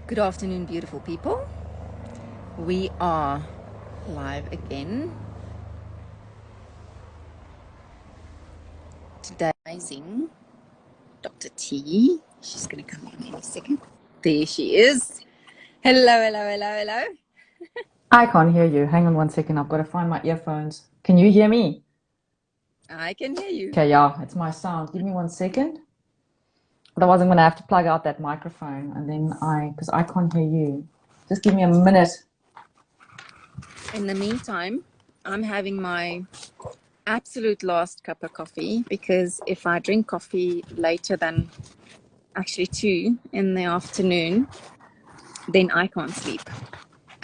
Good afternoon, beautiful people. We are live again. Today, amazing Dr. T. She's going to come on in a second. There she is. Hello, hello, hello, hello. I can't hear you. Hang on one second. I've got to find my earphones. Can you hear me? I can hear you. Okay, yeah, it's my sound. Give me one second. Otherwise, I'm going to have to plug out that microphone and then because I can't hear you. Just give me a minute. In the meantime, I'm having my absolute last cup of coffee because if I drink coffee later than actually 2 in the afternoon, then I can't sleep.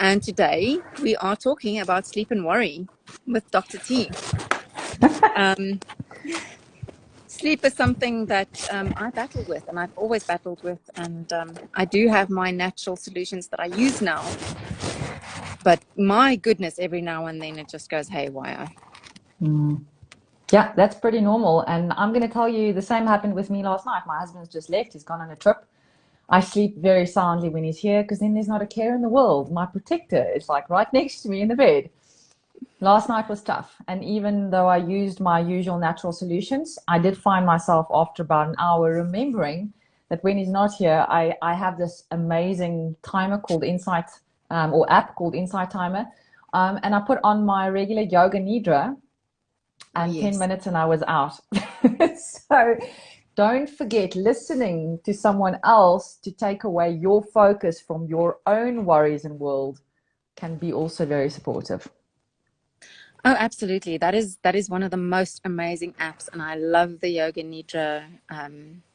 And today we are talking about sleep and worry with Dr. T. Sleep is something that I battle with, and I've always battled with, and I do have my natural solutions that I use now. But my goodness, every now and then it just goes haywire. Yeah, that's pretty normal. And I'm going to tell you the same happened with me last night. My husband's just left. He's gone on a trip. I sleep very soundly when he's here because then there's not a care in the world. My protector is like right next to me in the bed. Last night was tough, and even though I used my usual natural solutions, I did find myself after about an hour remembering that when he's not here, I have this amazing timer called Insight, or app called Insight Timer, and I put on my regular yoga nidra, Oh, and 10 yes. minutes and I was out. So don't forget, listening to someone else to take away your focus from your own worries and world can be also very supportive. Oh, absolutely. That is one of the most amazing apps, and I love the Yoga Nidra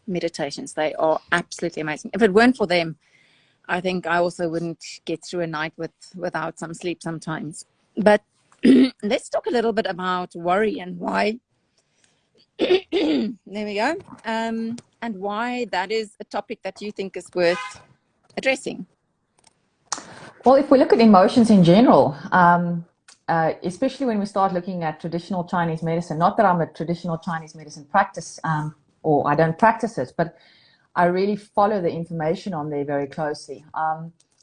meditations. They are absolutely amazing. If it weren't for them, I think I also wouldn't get through a night without some sleep sometimes. But let's talk a little bit about worry and why. There we go. And why that is a topic that you think is worth addressing. Well, if we look at emotions in general, especially when we start looking at traditional Chinese medicine, not that I'm a traditional Chinese medicine practice, or I don't practice it, but I really follow the information on there very closely.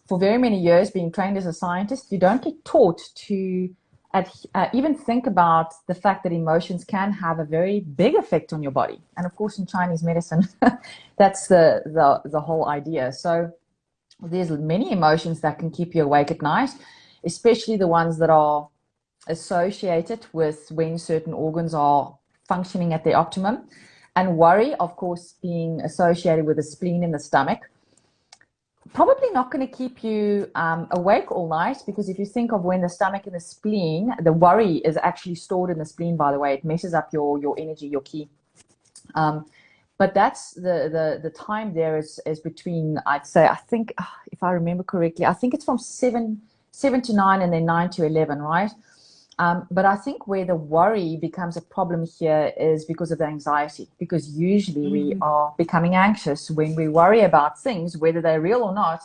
For very many years, being trained as a scientist, you don't get taught to even think about the fact that emotions can have a very big effect on your body. And of course, in Chinese medicine, that's the whole idea. So there's many emotions that can keep you awake at night, especially the ones that are associated with when certain organs are functioning at their optimum. And worry, of course, being associated with the spleen in the stomach, probably not going to keep you awake all night, because if you think of when the stomach and the spleen, the worry is actually stored in the spleen, by the way, it messes up your energy, your key. But that's the time there is between, I'd say, I think, if I remember correctly, I think it's from seven to nine and then 9 to 11, right? But I think where the worry becomes a problem here is because of the anxiety, because usually we Mm. are becoming anxious when we worry about things, whether they're real or not,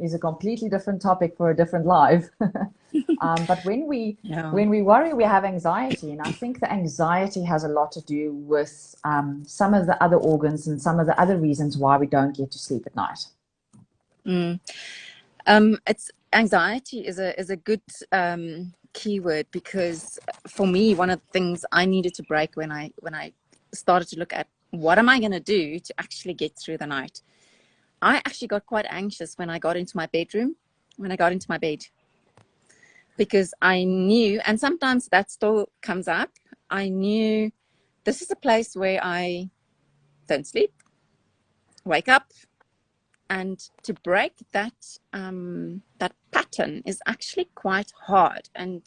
is a completely different topic for a different life. But Yeah. when we worry, we have anxiety, and I think the anxiety has a lot to do with some of the other organs and some of the other reasons why we don't get to sleep at night. Mm. It's anxiety is a good keyword, because for me, one of the things I needed to break when I started to look at what am I going to do to actually get through the night. I actually got quite anxious when I got into my bedroom, when I got into my bed, because I knew, and sometimes that still comes up, I knew this is a place where I don't sleep, wake up, and to break that pattern is actually quite hard, and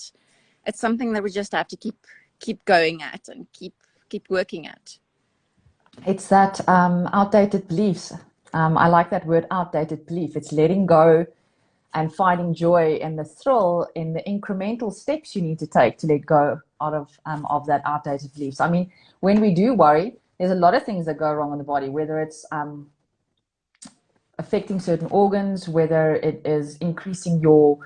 it's something that we just have to keep going at and keep working at. It's that outdated beliefs. I like that word, outdated belief. It's letting go and finding joy and the thrill in the incremental steps you need to take to let go out of that outdated beliefs. I mean, when we do worry, there's a lot of things that go wrong in the body, whether it's affecting certain organs, whether it is increasing your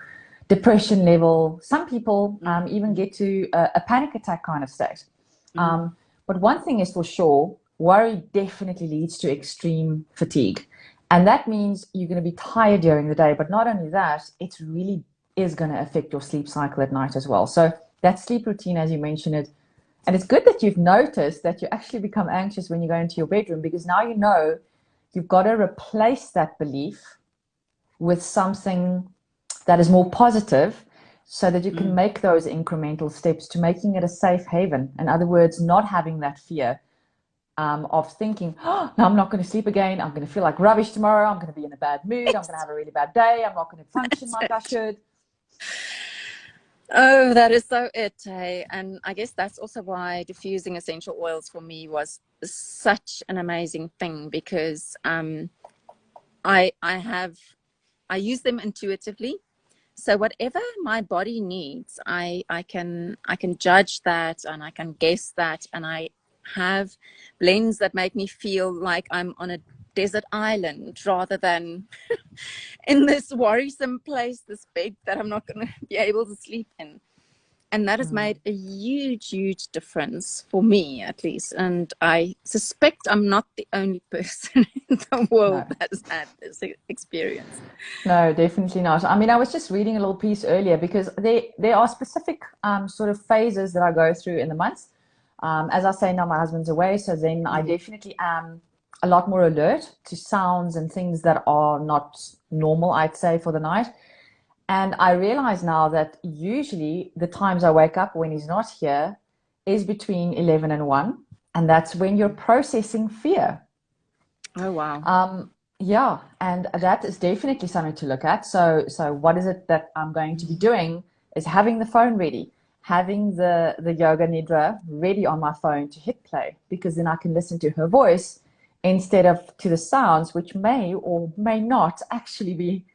depression level. Some people even get to a panic attack kind of state. Mm. But one thing is for sure, worry definitely leads to extreme fatigue. And that means you're going to be tired during the day. But not only that, it really is going to affect your sleep cycle at night as well. So that sleep routine, as you mentioned it, and it's good that you've noticed that you actually become anxious when you go into your bedroom, because now you know you've got to replace that belief with something that is more positive, so that you can make those incremental steps to making it a safe haven. In other words, not having that fear of thinking, oh, no, I'm not going to sleep again. I'm going to feel like rubbish tomorrow. I'm going to be in a bad mood. I'm going to have a really bad day. I'm not going to function like I should. Oh, that is so it, hey? And I guess that's also why diffusing essential oils for me was such an amazing thing, because I use them intuitively. So whatever my body needs, I can judge that, and I can guess that, and I have blends that make me feel like I'm on a desert island rather than in this worrisome place, this bed that I'm not going to be able to sleep in. And that has made a huge difference for me, at least. And I suspect I'm not the only person in the world that has had this experience. No, definitely not. I mean, I was just reading a little piece earlier, because there are specific sort of phases that I go through in the month. As I say, now my husband's away, so then I definitely am a lot more alert to sounds and things that are not normal, I'd say, for the night. And I realize now that usually the times I wake up when he's not here is between 11 and 1. And that's when you're processing fear. Oh, wow. Yeah, and that is definitely something to look at. So what is it that I'm going to be doing is having the phone ready, having the yoga nidra ready on my phone to hit play, because then I can listen to her voice instead of to the sounds, which may or may not actually be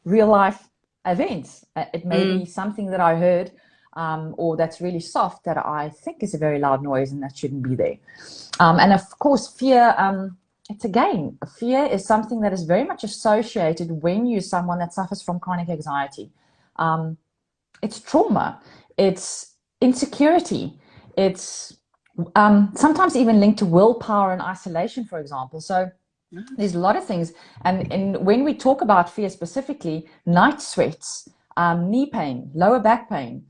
real life events. It may be something that I heard, or that's really soft that I think is a very loud noise, and that shouldn't be there. And of course, fear. Fear is something that is very much associated when you're someone that suffers from chronic anxiety. It's trauma, it's insecurity, it's sometimes even linked to willpower and isolation, for example. So there's a lot of things. And when we talk about fear specifically, night sweats, knee pain, lower back pain,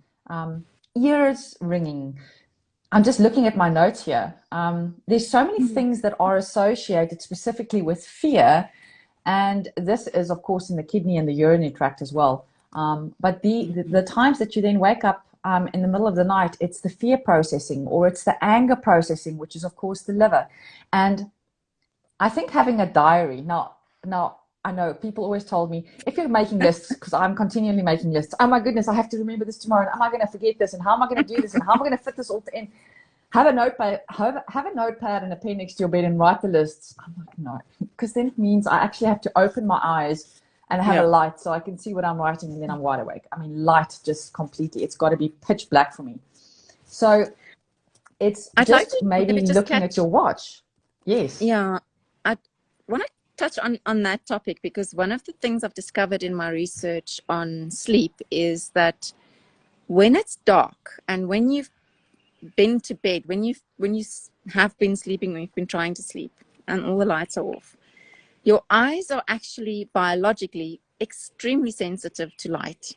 ears ringing. I'm just looking at my notes here. There's so many things that are associated specifically with fear. And this is, of course, in the kidney and the urinary tract as well. But the times that you then wake up in the middle of the night, it's the fear processing, or it's the anger processing, which is, of course, the liver. And I think having a diary, now I know people always told me, if you're making lists, because I'm continually making lists, oh my goodness, I have to remember this tomorrow, and am I going to forget this, and how am I going to do this, and how am I going to fit this all in? Have a notepad and a pen next to your bed and write the lists. I'm like, no, because then it means I actually have to open my eyes and have a light so I can see what I'm writing, and then I'm wide awake. I mean, light just completely, it's got to be pitch black for me. So it's maybe looking at your watch. Yes. Yeah. I want to touch on that topic, because one of the things I've discovered in my research on sleep is that when it's dark and when you've been to bed, when you have been sleeping, when you've been trying to sleep and all the lights are off, your eyes are actually biologically extremely sensitive to light.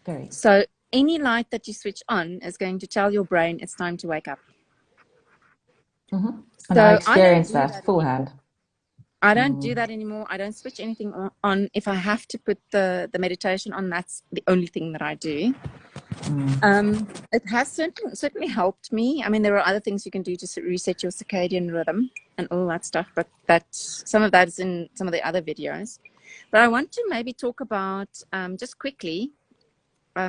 Very. So any light that you switch on is going to tell your brain it's time to wake up. Mm-hmm. And I experienced that full hand. I don't do that anymore. I don't switch anything on. If I have to put the meditation on, that's the only thing that I do. It has certainly helped me. I mean, there are other things you can do to reset your circadian rhythm and all that stuff, but some of that is in some of the other videos. But I want to maybe talk about, just quickly,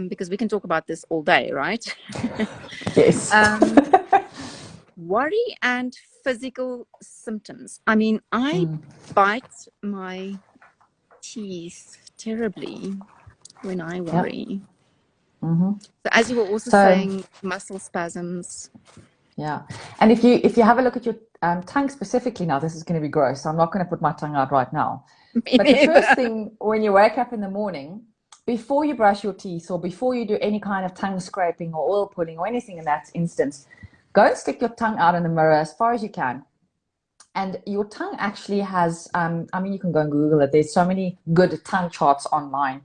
because we can talk about this all day, right? Yes. Worry and physical symptoms. I mean, I bite my teeth terribly when I worry. So as you were also saying, muscle spasms. Yeah. And if you have a look at your tongue specifically, now this is going to be gross, so I'm not going to put my tongue out right now. But the first thing when you wake up in the morning, before you brush your teeth or before you do any kind of tongue scraping or oil pulling or anything in that instance, go and stick your tongue out in the mirror as far as you can And your tongue actually has, I mean, you can go and Google it. There's so many good tongue charts online,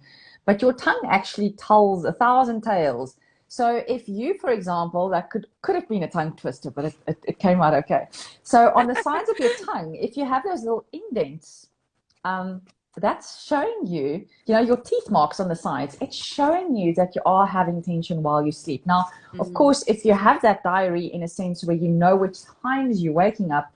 but your tongue actually tells 1,000 tales. So if you, for example, that could have been a tongue twister, but it came out okay. So on the sides of your tongue, if you have those little indents, um, that's showing you, you know, your teeth marks on the sides. It's showing you that you are having tension while you sleep. Now, of Mm. course, if you have that diary in a sense where you know which times you're waking up,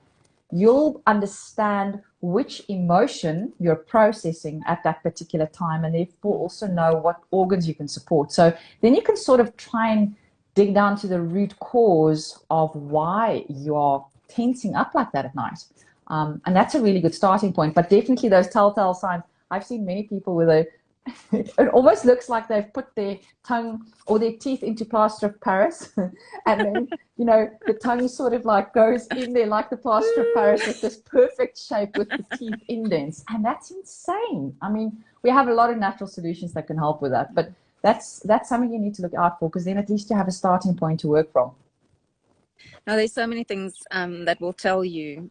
you'll understand which emotion you're processing at that particular time, and therefore also know what organs you can support. So then you can sort of try and dig down to the root cause of why you are tensing up like that at night. And that's a really good starting point. But definitely those telltale signs. I've seen many people with a it almost looks like they've put their tongue or their teeth into plaster of Paris, and then, you know, the tongue sort of like goes in there like the plaster of Paris with this perfect shape with the teeth indents, and that's insane. I mean, we have a lot of natural solutions that can help with that, but that's something you need to look out for, because then at least you have a starting point to work from. Now, there's so many things that will tell you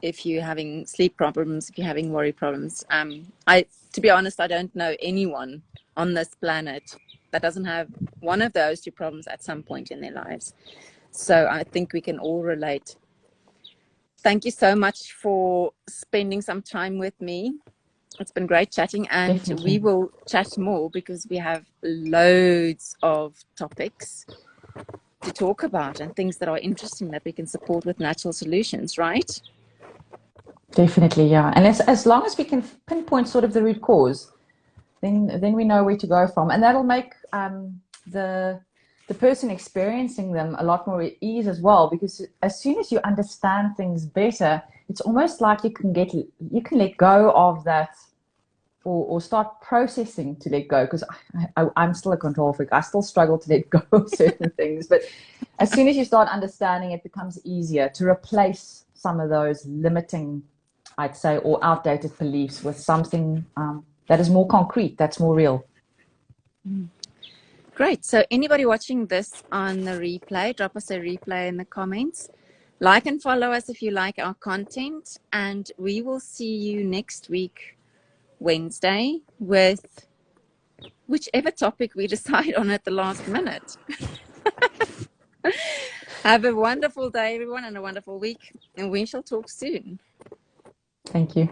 if you're having sleep problems, if you're having worry problems. To be honest, I don't know anyone on this planet that doesn't have one of those two problems at some point in their lives. So I think we can all relate. Thank you so much for spending some time with me. It's been great chatting, and we Definitely. will chat more because we have loads of topics to talk about and things that are interesting that we can support with natural solutions, right? Definitely, yeah. And as long as we can pinpoint sort of the root cause, then we know where to go from, and that'll make the person experiencing them a lot more at ease as well. Because as soon as you understand things better, it's almost like you can let go of that, or start processing to let go. Because I'm still a control freak. I still struggle to let go of certain things, but as soon as you start understanding, it becomes easier to replace some of those limiting, I'd say, or outdated beliefs with something that is more concrete, that's more real. Great. So anybody watching this on the replay, drop us a replay in the comments. Like and follow us if you like our content. And we will see you next week, Wednesday, with whichever topic we decide on at the last minute. Have a wonderful day, everyone, and a wonderful week. And we shall talk soon. Thank you.